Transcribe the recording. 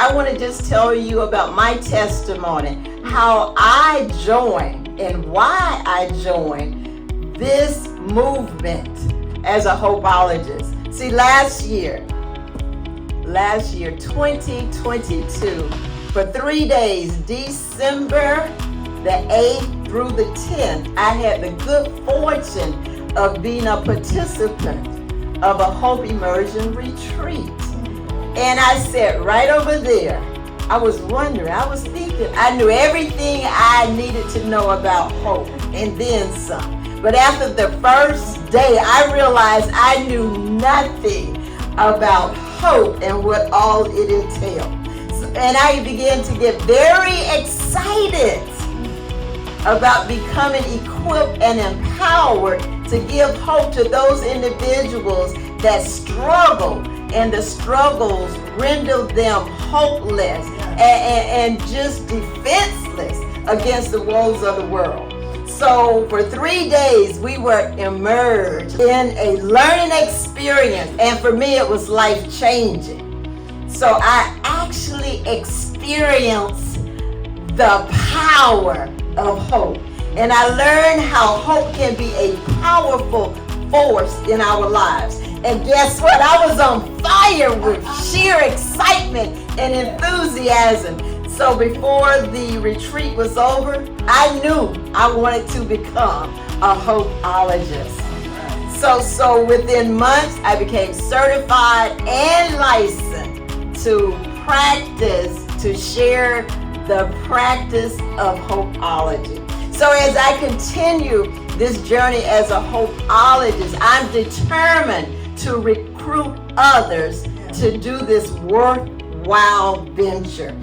I want to just tell you about my testimony, how I joined and why I joined this movement as a Hopeologist. See, last year, 2022, for 3 days, December the 8th through the 10th, I had the good fortune of being a participant of a Hope Immersion retreat. And I sat right over there. I was wondering, I was thinking, I knew everything I needed to know about hope and then some. But after the first day, I realized I knew nothing about hope and what all it entailed. And I began to get very excited about becoming equipped and empowered to give hope to those individuals that struggle, and the struggles render them hopeless and just defenseless against the woes of the world. So for 3 days, we were immersed in a learning experience, and for me, it was life-changing. So I actually experienced the power of hope, and I learned how hope can be a powerful force in our lives. And guess what? I was on fire with sheer excitement and enthusiasm. So before the retreat was over, I knew I wanted to become a Hopeologist. So within months, I became certified and licensed to practice, to share the practice of Hopeology. So as I continue this journey as a Hopeologist, I'm determined to recruit others to do this worthwhile venture.